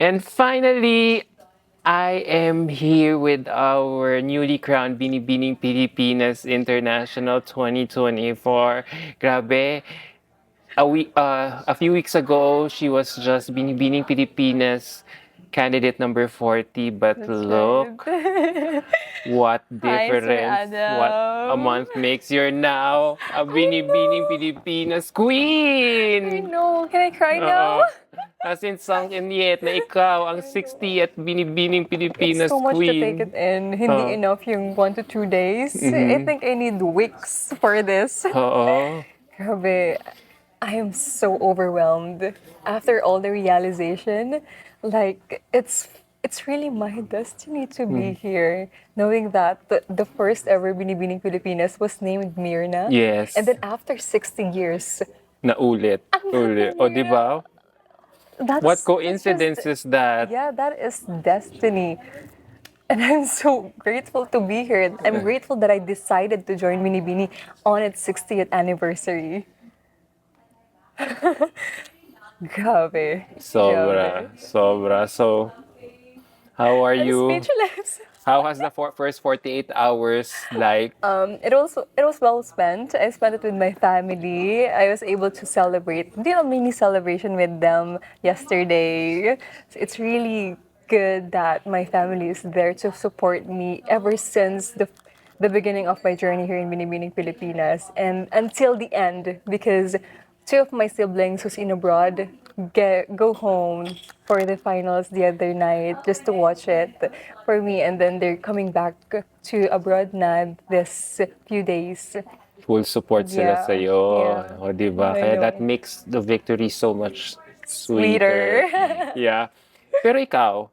And finally, I am here with our newly crowned Binibining Pilipinas International 2024. Grabe, a few weeks ago, she was just Binibining Pilipinas candidate number 40, but That's look right. what Hi, Sir difference, what a Adam. month makes you're now a I Binibining know. Pilipinas I queen! know. Can I cry now? Oo. Hasn't sunk in yet na ikaw ang I know. 60 at Binibining It's Pilipinas so much to take queen. it in. Hindi Oo. enough yung 1 to 2 days. I Mhm. think I need weeks for this. Oo. Grabe. I am so overwhelmed after all the realization. Like it's really my destiny to be Mm. here, knowing that the first ever Binibining Pilipinas was named Myrna, and Yes. then after 60 years, Naulit. another Uli. O, di Myrna. ba? What That's just coincidence is that? yeah, that is destiny. And I'm so grateful to be here. I'm grateful that I decided to join Binibini on its 60th anniversary. Grabe. Grabe. Sobra. Sobra. So, how are I'm you? speechless. How has the first 48 hours like? It was well spent. I spent it with my family. I was able to celebrate, do a mini celebration with them yesterday. It's really good that my family is there to support me ever since the beginning of my journey here in Binibining Pilipinas and until the end because two of my siblings who's in abroad go home for the finals the other night just to watch it for me, and then they're coming back to abroad na this few days. Full support sila Yeah, sa'yo. yeah, O, di ba? I Kaya that know. makes the victory so much sweeter. Sweeter. Yeah. Pero ikaw,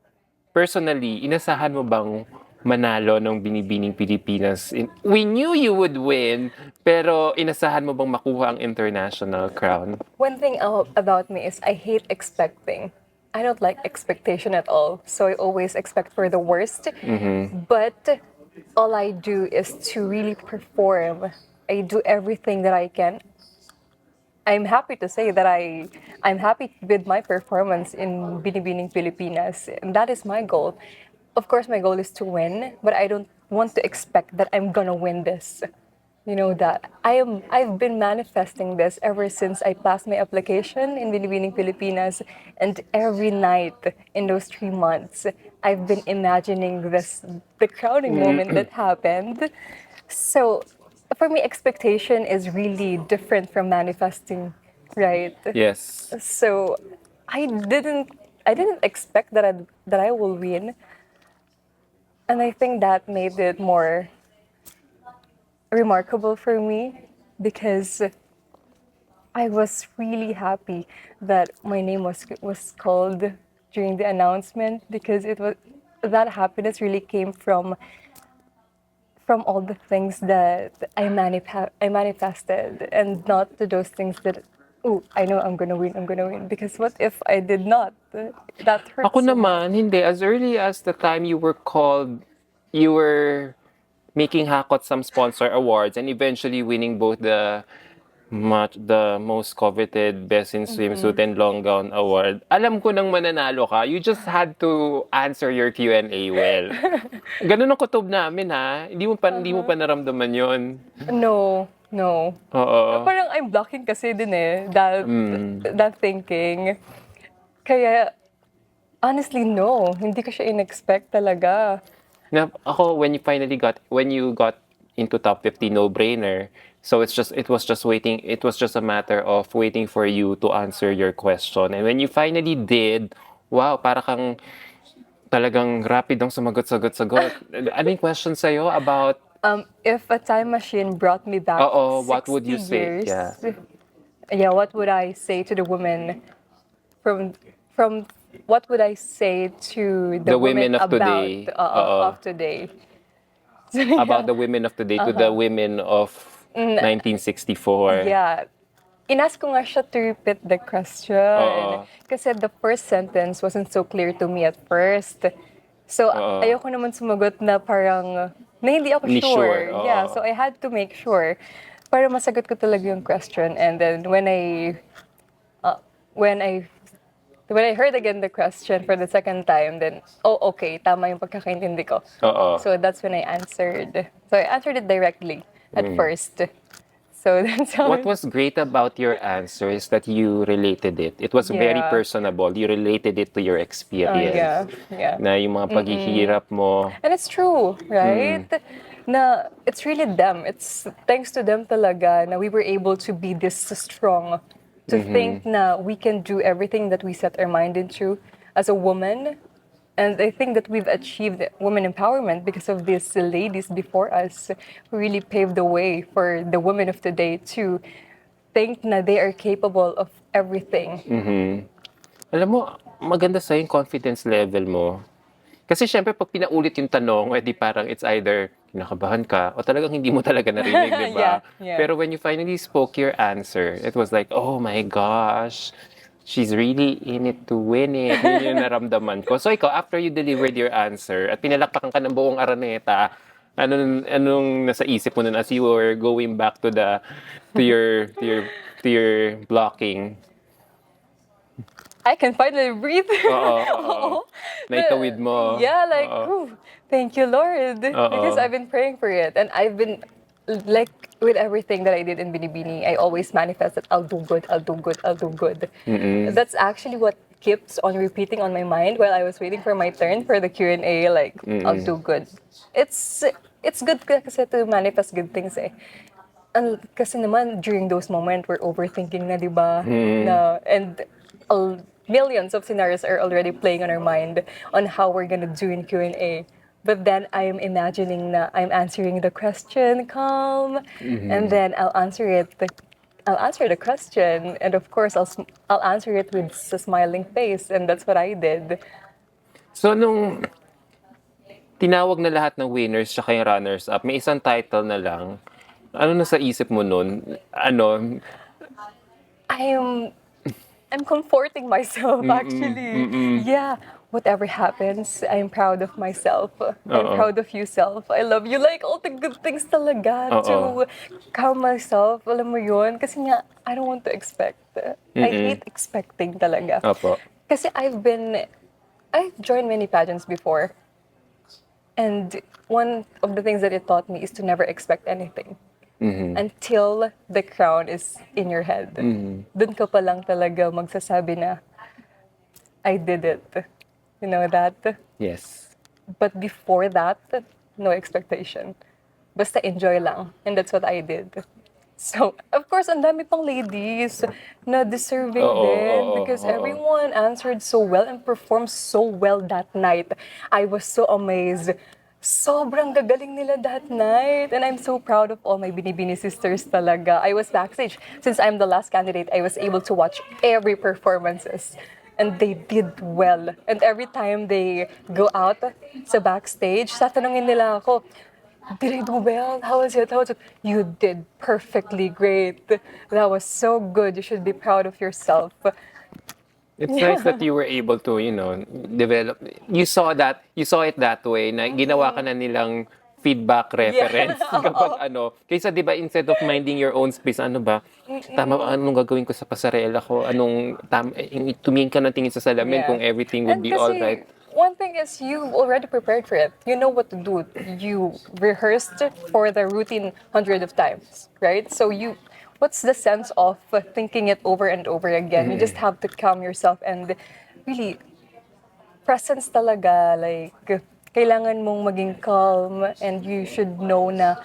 personally, inasahan mo bang manalo ng Binibining Pilipinas? We knew you would win, pero inasahan mo bang makuha ang international crown? One thing about me is I hate expecting. I don't like expectation at all. So I always expect for the worst. But all I do is to really perform. I do everything that I can. I'm happy to say that I'm happy with my performance in Binibining Pilipinas. And that is my goal. Of course my goal is to win, but I don't want to expect that I'm gonna win this. You know that I've been manifesting this ever since I passed my application in Binibining Pilipinas, and every night in those 3 months I've been imagining the crowning moment that happened. So for me, expectation is really different from manifesting, right? Yes. So I didn't I didn't expect that I will win, and I think that made it more remarkable for me because I was really happy that my name was called during the announcement because it was that happiness really came from all the things that I manifested, and not to those things that, oh, I know I'm gonna win, because what if I did not? That Ako hurts so much. naman, hindi. As early as the time you were called, you were making hakot some sponsor awards and eventually winning both the most coveted Best in Swimsuit and Long Gown Award. Alam ko nang mananalo ka. You just had to answer your Q&A well. Ganun ang kutob namin ha. Hindi mo pa naramdaman yon. No, no. Oo. Parang I'm blocking kasi din that that thinking. Kaya honestly, no, hindi ko siya in-expect talaga. Na ako when you got into top 50, no brainer. So it was just a matter of waiting for you to answer your question. And when you finally did, wow, para kang talagang rapid ang sumagot. Ano yung question sa'yo about, If a time machine brought me back oo, what would 60 you say? years, Yeah. yeah, what would I say to the woman from what would I say to the The women women of about today. Oo. of today? So, About yeah. the women of today to the women of 1964. Yeah. Inas ko nga siya to repeat the question. Oo. Kasi the first sentence wasn't so clear to me at first. So, Oo. ayoko naman sumagot na parang, na hindi ako Ni sure. sure. Yeah, Oo. so I had to make sure para masagot ko talaga yung question. And then when I when I heard again the question for the second time, then, oh, okay, tama yung pagkakaintindi ko. Oo. So that's when I answered. So I answered it directly at first. So that's how What was great about your answer is that you related it. It was very Yeah. personable. You related it to your experience. Yeah. Na yung mga paghihirap mo. And it's true, right? Na it's really them. It's thanks to them talaga na we were able to be this strong. To think na we can do everything that we set our mind into as a woman. And I think that we've achieved women empowerment because of these ladies before us who really paved the way for the women of today to think na they are capable of everything. Alam mo, maganda sa yung confidence level mo. Kasi syempre, pag pinaulit yung tanong, edi parang it's either kinakabahan ka o talagang hindi mo talaga narinig, di ba? Yeah. Pero when you finally spoke your answer, it was like, oh my gosh, she's really in it to win it. Yun yung naramdaman ko. So ikaw, after you delivered your answer at pinalakpakan ka ng buong Araneta, anong nasa isip mo nun as you were going back to your blocking? I can finally breathe. Oo. Naitawid mo. Yeah, like, Oo. ooh, thank you, Lord. Because I've been praying for it. And I've been, like, with everything that I did in Binibining, I always manifest that I'll do good, I'll do good, I'll do good. That's actually what keeps on repeating on my mind while I was waiting for my turn for the Q&A, like, I'll do good. It's good kasi to manifest good things eh. Kasi naman, during those moments, we're overthinking na, di ba? And millions of scenarios are already playing on our mind on how we're gonna do in Q&A. But then I am imagining na I'm answering the question calm, and then I'll answer it. I'll answer the question, and of course I'll answer it with a smiling face, and that's what I did. So, nung tinawag na lahat ng winners tsaka yung runners-up, may isang title na lang. Ano na sa isip mo nun? Ano? I'm comforting myself actually. Yeah, whatever happens, I'm proud of myself. I'm proud of you, self. I love you. Like all the good things talaga to calm myself. Alam mo yun? Kasi nga, I don't want to expect. I hate expecting talaga. Opo. Kasi I've joined many pageants before. And one of the things that it taught me is to never expect anything. Until the crown is in your head. Dun ka pa lang talaga magsasabi na, I did it. You know that? Yes. But before that, no expectation. Basta enjoy lang. And that's what I did. So, of course, ang dami pang ladies na deserving din because everyone answered so well and performed so well that night. I was so amazed. Sobrang gagaling nila that night. And I'm so proud of all my Binibini sisters talaga. I was backstage. Since I'm the last candidate, I was able to watch every performances. And they did well. And every time they go out sa backstage, tatanungin nila ako, did I do well? How was it? How was it? You did perfectly great. That was so good. You should be proud of yourself. It's nice that you were able to, develop. You saw it that way, na ginawa ka na nilang feedback reference kapag kaysa 'di ba instead of minding your own space, ano ba? Tama ba anong gagawin ko sa pasarela ko? Tumingin ka ng tingin sa salamin kung everything would And be all right. One thing is you've already prepared for it. You know what to do. You rehearsed for the routine hundred of times, right? So what's the sense of thinking it over and over again? You just have to calm yourself and really presence talaga. Like, kailangan mong maging calm and you should know na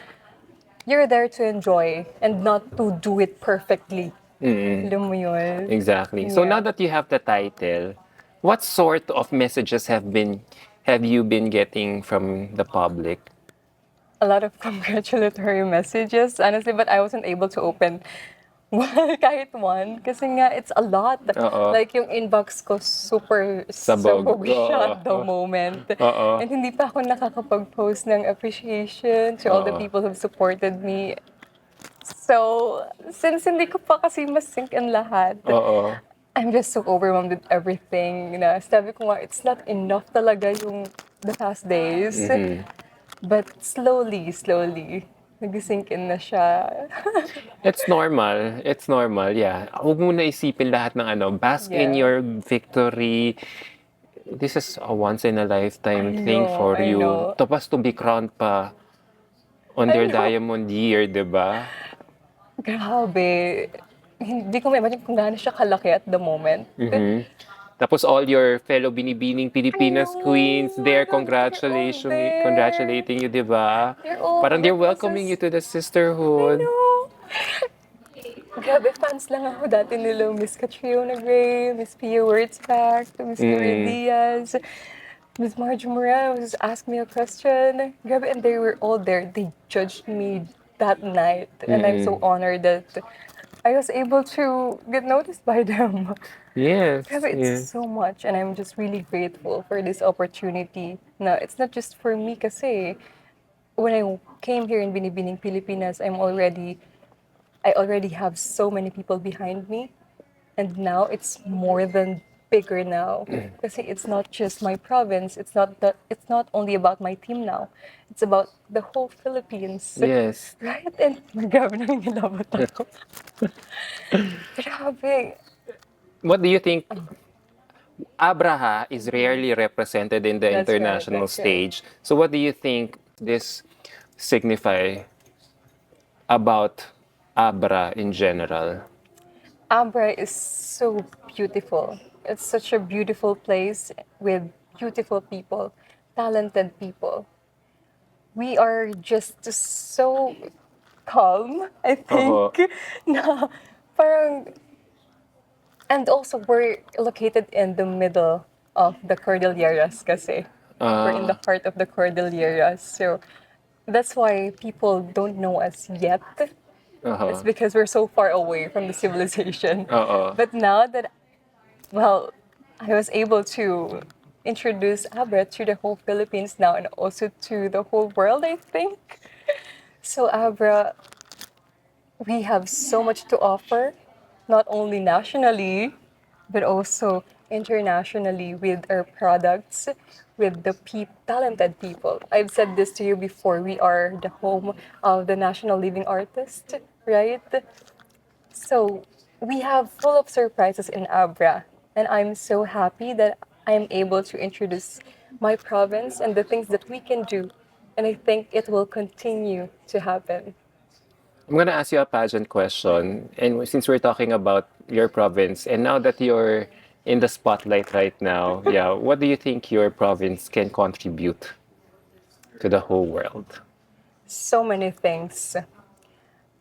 you're there to enjoy and not to do it perfectly. Alam mo yun? Exactly. So Yeah. now that you have the title, what sort of messages have you been getting from the public? A lot of congratulatory messages, honestly, but I wasn't able to open kahit one. Kasi nga, it's a lot. Like, yung inbox ko, super sabog siya at the moment. And hindi pa ako nakakapag-post ng appreciation to all the people who've supported me. So, since hindi ko pa kasi mas-sync in lahat, I'm just so overwhelmed with everything. Sabi ko nga, it's not enough talaga yung the past days. But slowly, nag-sink in na siya. It's normal. It's normal, yeah. Huwag mo na isipin lahat ng ano, bask in Yeah. your victory. This is a once in a lifetime thing for I you. know. Tapos to be crowned pa on I their know. diamond year, di ba? Grabe. Hindi ko ma-imagine kung gaano siya kalaki at the moment. Mhm. Tapos all your fellow Binibining I Pilipinas know. queens, Oh my they're God, they're all there. congratulating you, di ba? They're all Parang they're welcoming you witnesses. to the I sisterhood. know. Grabe, fans lang ako dati nila. Miss Catriona Gray, Miss Pia Wurtzbach, Miss Gloria Mm-mm. Diaz, Miss Marge Moran was just asked me a question. Grabe, and they were all there. They judged me that night. And I'm so Mm-mm. honored that I was able to get noticed by them. Yes, Grabe, it's yes. so much. And I'm just really grateful for this opportunity. Now, it's not just for me kasi when I came here in Binibining Pilipinas, I already have so many people behind me. And now it's more than bigger now. Kasi it's not just my province. It's not only about my team now. It's about the whole Philippines. Yes. Right? And grabe na nilabot ako. Grabe. What do you think? Abraha is rarely represented in the That's right. international That's right. stage. So what do you think this signify about Abra in general? Abra is so beautiful. It's such a beautiful place with beautiful people, talented people. We are just so calm, I think, Uh-huh. na parang, and also we're located in the middle of the Cordilleras kasi. We're in the heart of the Cordilleras. So that's why people don't know us yet. It's Uh-huh. because we're so far away from the civilization. Uh-uh. But now that, well, I was able to introduce Abra to the whole Philippines now and also to the whole world, I think. So, Abra, we have so much to offer, not only nationally, but also internationally with our products, with the talented people. I've said this to you before. We are the home of the National Living Artist, right? So we have full of surprises in Abra, and I'm so happy that I'm able to introduce my province and the things that we can do. And I think it will continue to happen. I'm gonna ask you a pageant question. And since we're talking about your province, and now that you're in the spotlight right now, yeah, what do you think your province can contribute to the whole world? So many things.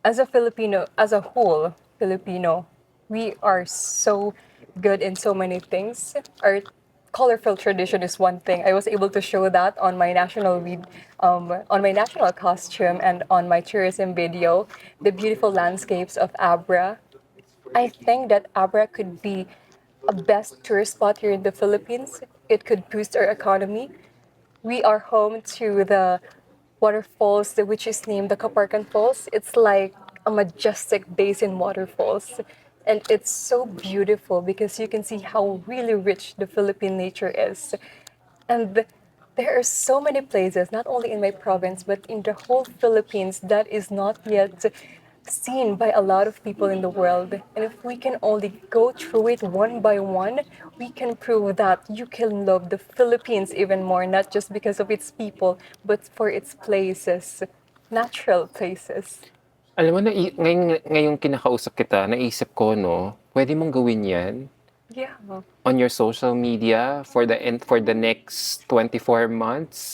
As a Filipino, as a whole Filipino, we are so good in so many things. Our colorful tradition is one thing. I was able to show that on my national costume and on my tourism video, the beautiful landscapes of Abra. I think that Abra could be a best tourist spot here in the Philippines. It could boost our economy. We are home to the waterfalls, which is named the Kaparkan Falls. It's like a majestic basin waterfalls. And it's so beautiful because you can see how really rich the Philippine nature is. And there are so many places, not only in my province, but in the whole Philippines, that is not yet seen by a lot of people in the world. And if we can only go through it one by one, we can prove that you can love the Philippines even more, not just because of its people, but for its places, natural places. Alam mo, ngayong kinakausap kita, naisip ko, no, pwede mong gawin yan Yeah. on your social media for the next 24 months.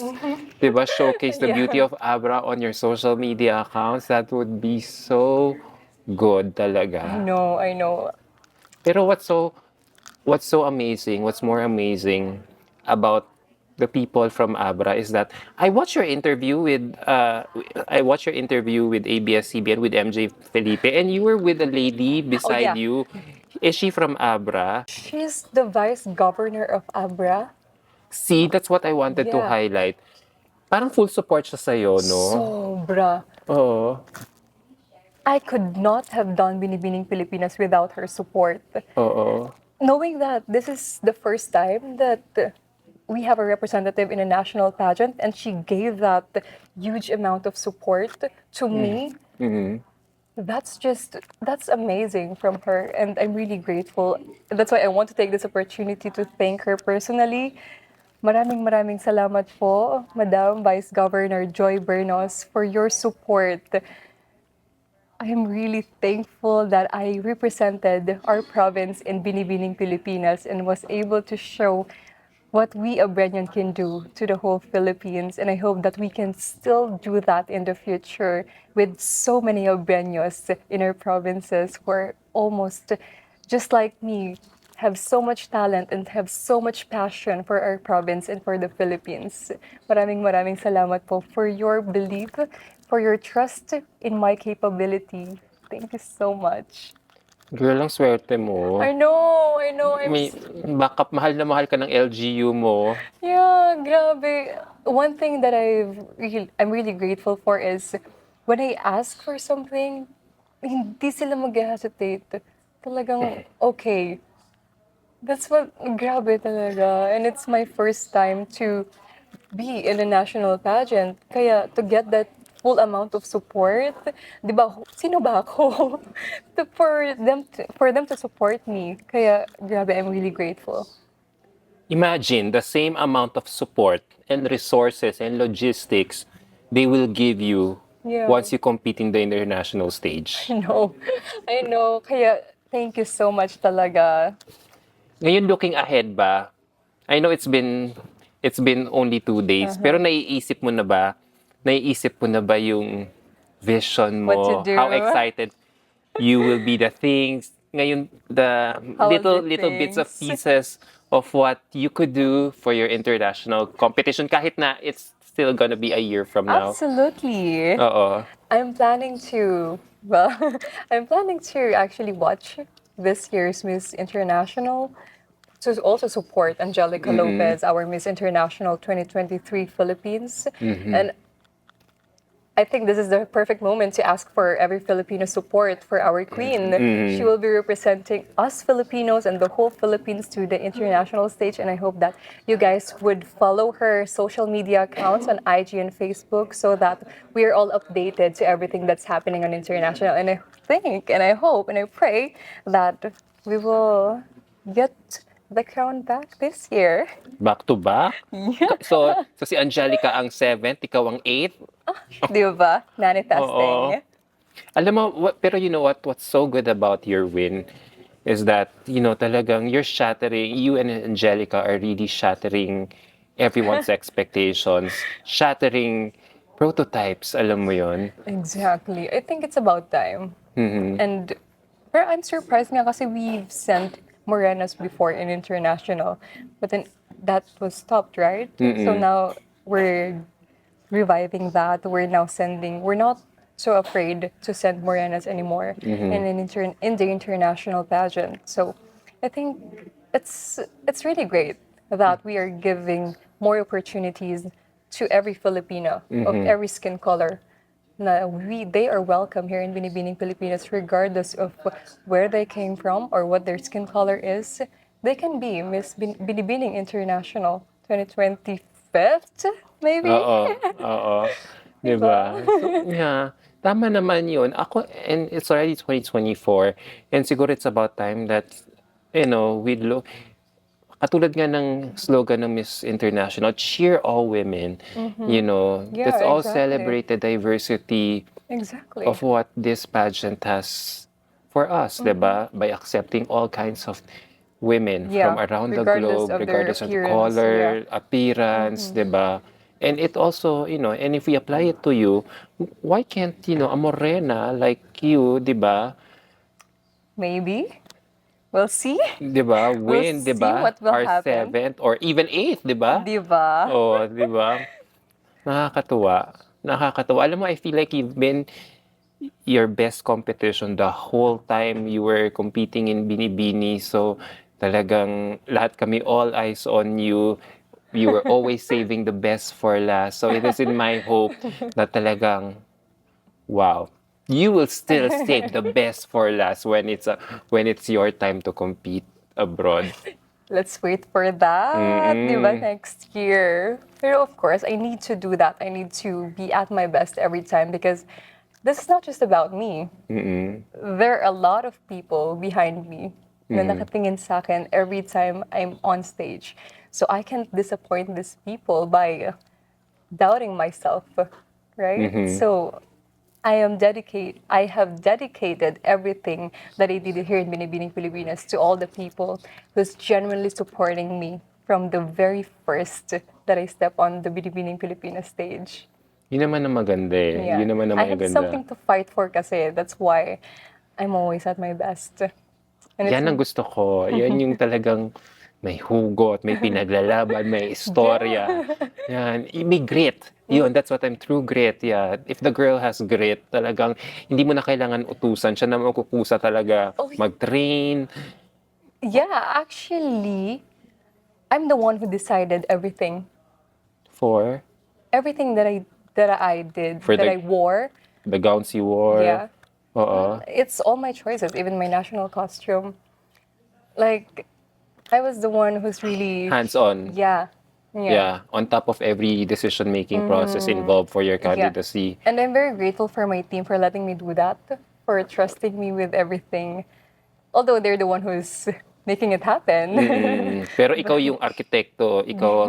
Diba? Showcase the beauty Yeah. of Abra on your social media accounts. That would be so good I talaga. know, I know. Pero what's so amazing, what's more amazing about the people from Abra is that I watched your interview with ABS-CBN with MJ Felipe, and you were with a lady Oh, beside yeah. you. Is she from Abra? She's the vice governor of Abra. See, that's what I wanted to Yeah. highlight. Parang full support siya sa'yo, no? Sobra. Oo. I could not have done Binibining Pilipinas without her support. Oo. Knowing that this is the first time that we have a representative in a national pageant, and she gave that huge amount of support to me. That's amazing from her, and I'm really grateful. That's why I want to take this opportunity to thank her personally. Maraming salamat po, Madam Vice Governor Joy Bernos, for your support. I am really thankful that I represented our province in Binibining Pilipinas and was able to show what we Abreñan can do to the whole Philippines. And I hope that we can still do that in the future with so many Abreños in our provinces who are almost just like me, have so much talent and have so much passion for our province and for the Philippines. Maraming salamat po for your belief, for your trust in my capability. Thank you so much. Girl, ang swerte mo. I know. May backup, mahal na mahal ka ng LGU mo. Yeah, grabe. One thing that I'm really grateful for is when I ask for something, hindi sila mag-hesitate. Talagang okay. That's what, grabe talaga. And it's my first time to be in a national pageant. Kaya to get that full amount of support, di ba, sino ba ako? For them to support me. Kaya, grabe, I'm really grateful. Imagine the same amount of support and resources and logistics they will give you Yeah. once you compete in the international stage. I know. Kaya, thank you so much talaga. Ngayon, looking ahead ba, I know it's been only 2 days, pero naiisip mo na ba yung vision mo? What to do? How excited you will be the things? Ngayon, the How little the bits of things. pieces of what you could do for your international competition kahit na it's still gonna be a year from now. Absolutely. Oo. I'm planning to, I'm planning to actually watch this year's Miss International to also support Angelica Lopez, our Miss International 2023 Philippines. And I think this is the perfect moment to ask for every Filipino support for our queen. She will be representing us Filipinos and the whole Philippines to the international stage. And I hope that you guys would follow her social media accounts on IG and Facebook so that we are all updated to everything that's happening on international. And I think, and I hope, and I pray that we will get the crown back this year. Back to back? So si Angelica ang 7th, ikaw ang 8th? Di ba? Manifesting. Oo. Alam mo, pero you know what's so good about your win is that, talagang you and Angelica are really shattering everyone's expectations, shattering prototypes, alam mo yon. Exactly. I think it's about time. And pero I'm surprised nga kasi we've sent Morenas before in international, but then that was stopped, right? So now we're reviving that. We're not so afraid to send Morenas anymore in the international pageant. So I think it's really great that we are giving more opportunities to every Filipino of every skin color. They are welcome here in Binibining Pilipinas regardless of where they came from or what their skin color is. They can be Miss Binibining International 2025, maybe? Oo. Diba? So, yeah. Tama naman yun. And it's already 2024. And siguro it's about time that, we look, katulad nga ng slogan ng Miss International, cheer all women. Yeah, Let's all exactly. celebrate the diversity Exactly. of what this pageant has for us, diba? By accepting all kinds of women Yeah, from around the regardless globe, of their regardless of the appearance, color, yeah. appearance, diba? And it also, and if we apply it to you, why can't, a morena like you, diba? Maybe. We'll see. Diba? We'll Win, see diba? what will Our happen. 7th or even 8th, diba? Diba? Oh, diba? Nakakatuwa. Alam mo, I feel like you've been your best competition the whole time you were competing in Binibini. So, talagang lahat kami all eyes on you. You were always saving the best for last. So, it is in my hope that talagang, wow, you will still save the best for last when it's your time to compete abroad. Let's wait for that, di ba, Mm-mm. next year. Pero of course, I need to do that. I need to be at my best every time because this is not just about me. Mm-mm. There are a lot of people behind me na nakatingin sa akin every time I'm on stage. So I can't disappoint these people by doubting myself, right? Mm-hmm. So I have dedicated everything that I did here in Binibining Pilipinas to all the people who's genuinely supporting me from the very first that I step on the Binibining Pilipinas stage. Yun naman ang maganda eh. Yeah. Yun naman ang I have maganda. something to fight for kasi. That's why I'm always at my best. And it's Yan ang gusto ko. Yan yung talagang may hugot, may pinaglalaban, may istorya. yeah. Yan. May grit. Yun, that's what I'm true grit. Yeah. If the girl has grit, talagang hindi mo na kailangan utusan. Siya na magkukusa talaga Oh, mag-train yeah, actually, I'm the one who decided everything. for Everything that I did, for that I wore, the gowns you wore. yeah. Oo. It's all my choices, even my national costume. Like, I was the one who's really, Hands-on. yeah, Yeah. On top of every decision-making process involved for your yeah. candidacy. And I'm very grateful for my team for letting me do that, for trusting me with everything. Although they're the one who's making it happen. Pero ikaw yung arkitekto, ikaw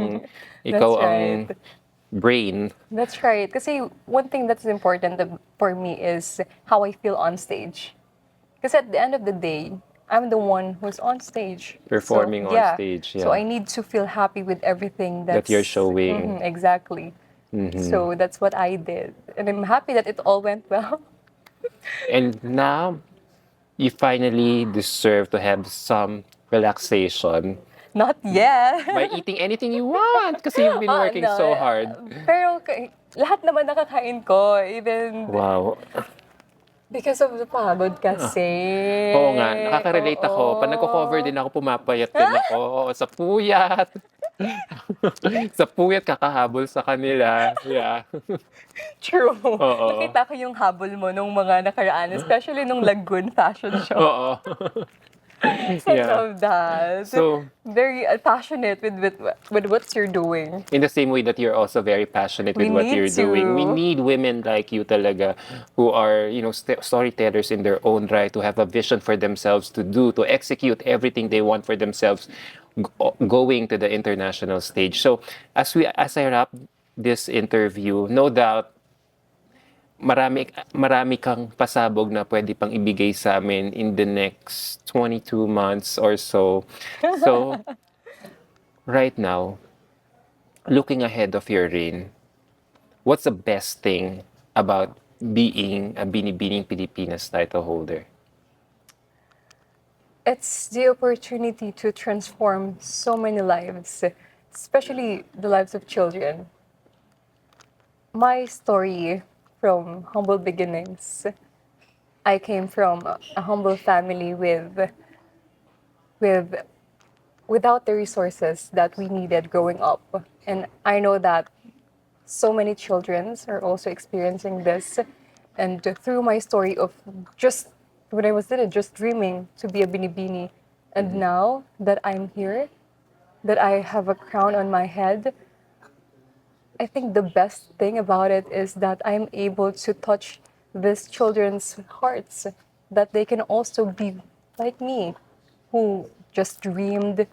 That's ang right. brain. That's right. Kasi one thing that's important for me is how I feel on stage. Because at the end of the day, I'm the one who's on stage. Performing So, on yeah. stage, So yeah. I need to feel happy with everything That that's you're showing. exactly. So that's what I did. And I'm happy that it all went well. And now, you finally deserve to have some relaxation Not yet. by eating anything you want kasi you've been working No. so hard. Pero lahat naman nakakain ko. Even Wow. because of the pagod kasi. Oo nga, nakaka-relate ako. Pag Oo. nagko-cover din ako, pumapayat din ako. Oo, sa puyat. Sa puyat, kakahabol sa kanila. Yeah. True. Oo. Nakita ko yung habol mo nung mga nakaraan, especially nung Lagoon fashion show. Oo. I Yeah. love that. So, Very passionate with what you're doing. in the same way that you're also very passionate with We what need you're doing, we to. need women like you talaga who are, storytellers in their own right, to have a vision for themselves, to execute everything they want for themselves, going to the international stage. So, as I wrap this interview, no doubt marami kang pasabog na pwede pang ibigay sa amin in the next 22 months or so. So, right now, looking ahead of your reign, what's the best thing about being a Binibining Pilipinas title holder? It's the opportunity to transform so many lives, especially the lives of children. My story from humble beginnings. I came from a humble family with without the resources that we needed growing up. And I know that so many children are also experiencing this. And through my story of just when I was little, just dreaming to be a binibini, and now that I'm here, that I have a crown on my head, I think the best thing about it is that I'm able to touch these children's hearts, that they can also be like me, who just dreamed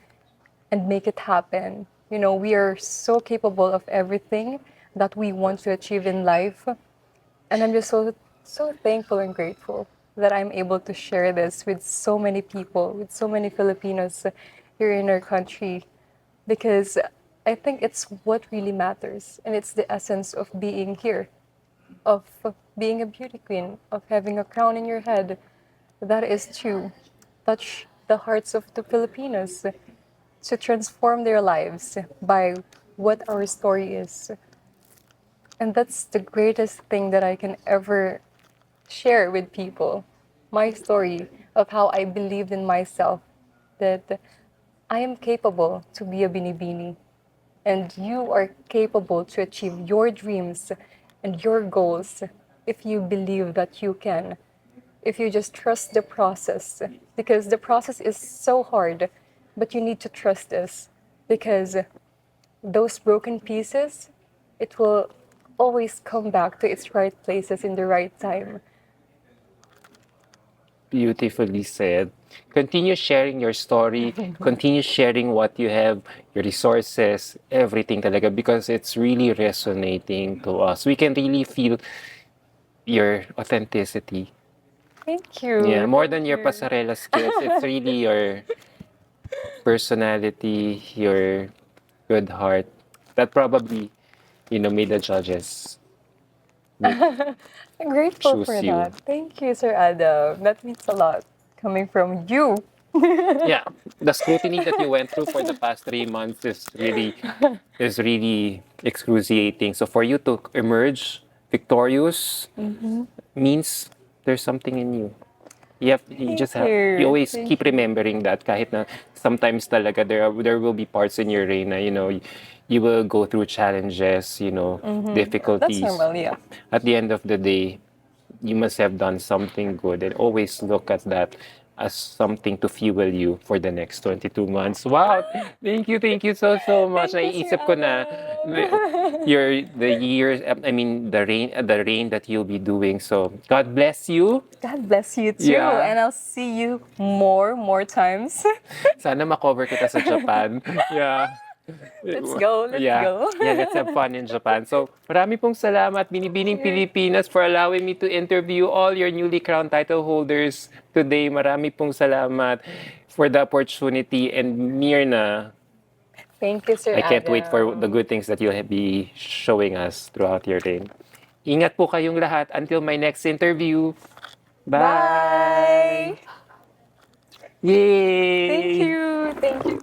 and make it happen. You know, we are so capable of everything that we want to achieve in life. And I'm just so thankful and grateful that I'm able to share this with so many people, with so many Filipinos here in our country, because I think it's what really matters, and it's the essence of being here, of being a beauty queen, of having a crown in your head. That is to touch the hearts of the Filipinos, to transform their lives by what our story is. And that's the greatest thing that I can ever share with people. My story of how I believed in myself, that I am capable to be a binibini, and you are capable to achieve your dreams and your goals if you believe that you can, if you just trust the process, because the process is so hard, but you need to trust this because those broken pieces, it will always come back to its right places in the right time. Beautifully said. Continue sharing your story. Continue sharing what you have, your resources, everything talaga because it's really resonating to us. We can really feel your authenticity. Thank Yeah, you. more Thank than your you. pasarela skills, it's really your personality, your good heart that probably, made the judges make I'm grateful choose for you. that. Thank you, Sir Adam. That means a lot coming from you. Yeah, the scrutiny that you went through for the past 3 months is really excruciating. So for you to emerge victorious means there's something in you. Thank You you. always Thank keep you. remembering that kahit na sometimes talaga there will be parts in your reign na you will go through challenges, That's difficulties. normal, yeah. At the end of the day, you must have done something good and always look at that as something to fuel you for the next 22 months. Wow! Thank you so much. Thank you, Sir Naiisip ko na Adam. the years, I mean the rain that you'll be doing. So God bless you. God bless you too, Yeah. and I'll see you more times. Sana makover kita sa Japan. Yeah. Let's go, let's Yeah. go. Yeah, let's have fun in Japan. So, marami pong salamat, Binibining Here. Pilipinas, for allowing me to interview all your newly crowned title holders today. Marami pong salamat for the opportunity. And Myrna, Thank you, Sir I can't wait for the Adam. good things that you'll be showing us throughout your reign. Ingat po kayong lahat until my next interview. Bye. Bye! Thank Yay! you. Thank you.